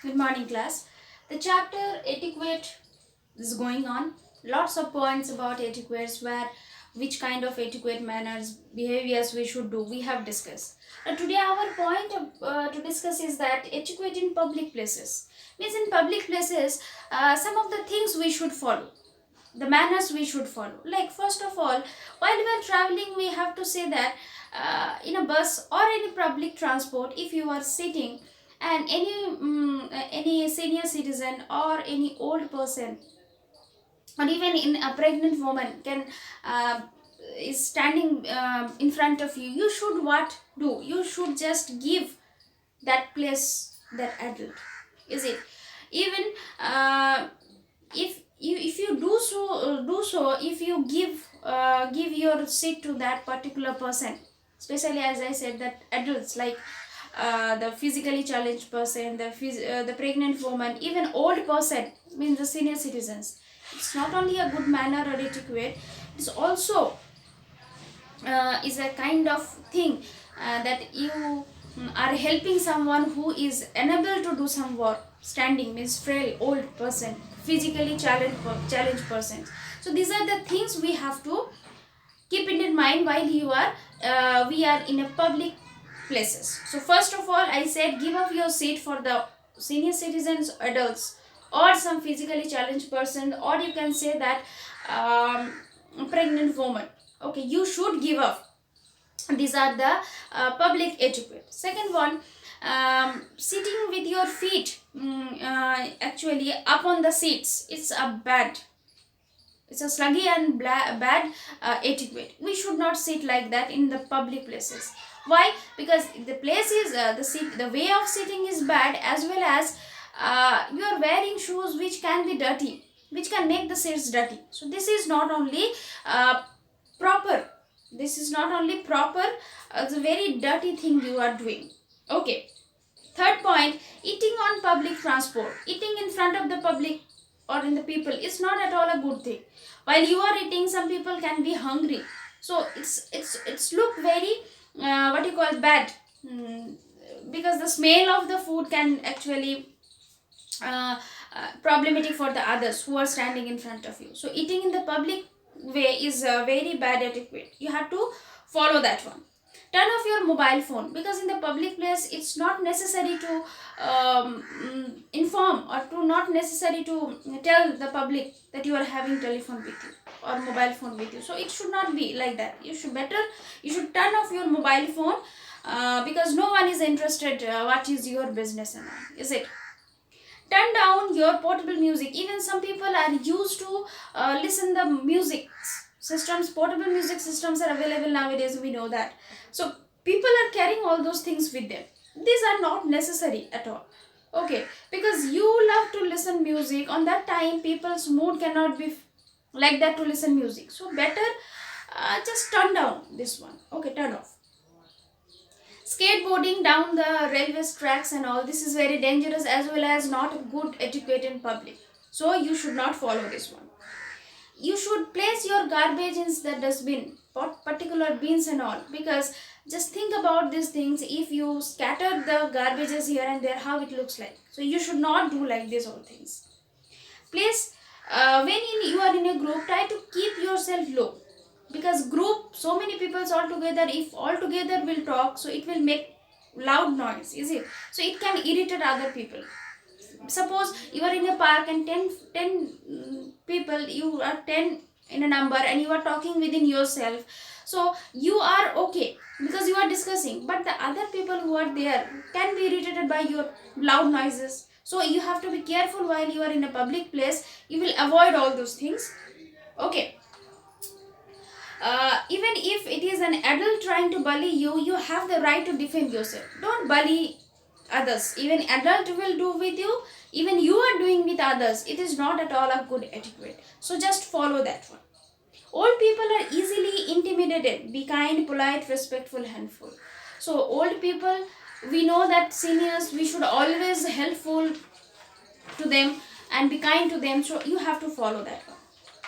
Good morning, class. The chapter etiquette is going on. Lots of points about etiquettes, where which kind of etiquette manners, behaviors we should do. We have discussed. Today, our point to discuss is that etiquette in public places. Means in public places, some of the things we should follow, the manners we should follow. Like first of all, while we are traveling, we have to say that in a bus or any public transport, if you are sitting and any senior citizen or any old person or even in a pregnant woman can is standing in front of you, you should what do? You should just give that place that adult, is it? Even if you do so, if you give your seat to that particular person, especially as I said, that adults, like the physically challenged person, the pregnant woman, even old person, means the senior citizens, it's not only a good manner or etiquette, it's also is a kind of thing that you are helping someone who is unable to do some work, standing, means frail old person, physically challenged person. So these are the things we have to keep in mind while we are in a public places. So first of all, I said give up your seat for the senior citizens, adults, or some physically challenged person, or you can say that pregnant woman. Okay, you should give up. These are the public etiquette. Second one, sitting with your feet actually up on the seats, it's a sluggy and bad etiquette. We should not sit like that in the public places. Why? Because the place is the way of sitting is bad, as well as you are wearing shoes which can be dirty, which can make the seats dirty. So this is not only proper. This is not only proper. It's a very dirty thing you are doing. Okay. Third point, eating on public transport, eating in front of the public or in the people is not at all a good thing. While you are eating, some people can be hungry, so it's look very what you call bad. Because the smell of the food can actually problematic for the others who are standing in front of you. So eating in the public way is a very bad etiquette. You have to follow that one. Turn off your mobile phone, because in the public place it's not necessary to inform, or to not necessary to tell the public that you are having telephone with you or mobile phone with you. So it should not be like that. You should turn off your mobile phone, because no one is interested what is your business and all, is it? Turn down your portable music. Even some people are used to listen the music systems. Portable music systems are available nowadays, we know that. So people are carrying all those things with them. These are not necessary at all. Okay, because you love to listen music, on that time people's mood cannot be like that to listen music. So better just turn down this one. Okay, turn off. Skateboarding down the railway tracks and all, this is very dangerous, as well as not good etiquette in public. So you should not follow this one. You should place your garbage in the dustbin, particular bins and all, because just think about these things. If you scatter the garbages here and there, how it looks like. So you should not do like this all things. Please, you are in a group, try to keep yourself low, because group, so many people all together, if all together will talk, so it will make loud noise, is it? So it can irritate other people. Suppose you are in a park and 10 people, you are 10 in a number, and you are talking within yourself, so you are okay because you are discussing, but the other people who are there can be irritated by your loud noises. So you have to be careful while you are in a public place. You will avoid all those things. Okay. Even if it is an adult trying to bully you, you have the right to defend yourself. Don't bully others. Even adult will do with you, even you are doing with others. It is not at all a good etiquette. So just follow that one. Old people are easily intimidated. Be kind, polite, respectful, handful. So old people, we know that seniors, we should always helpful to them and be kind to them. So you have to follow that one.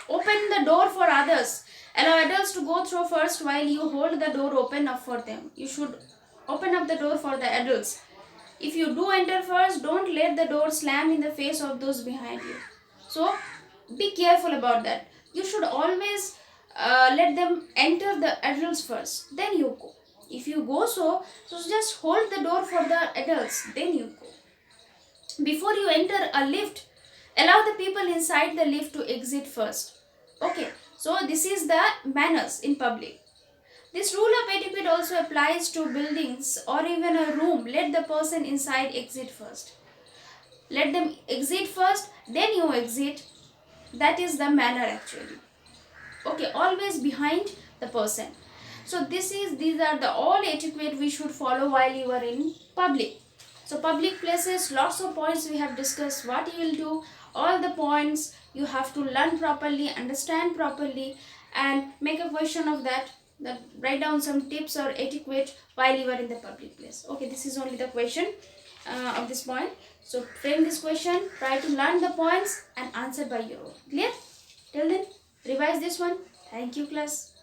Open the door for others. Allow adults to go through first while you hold the door open up for them. You should open up the door for the adults. If you do enter first, don't let the door slam in the face of those behind you. So be careful about that. You should always let them enter the adults first, then you go. If you go, so just hold the door for the adults, then you go. Before you enter a lift, allow the people inside the lift to exit first. Okay, so this is the manners in public. This rule of etiquette also applies to buildings or even a room. Let the person inside exit first. Let them exit first, then you exit. That is the manner actually. Okay, always behind the person. So these are the all etiquette we should follow while you are in public. So public places, lots of points we have discussed what you will do. All the points you have to learn properly, understand properly, and make a question of that. Write down some tips or etiquette while you are in the public place. Okay, this is only the question of this point. So frame this question, try to learn the points and answer by your own. Clear? Till then, revise this one. Thank you, class.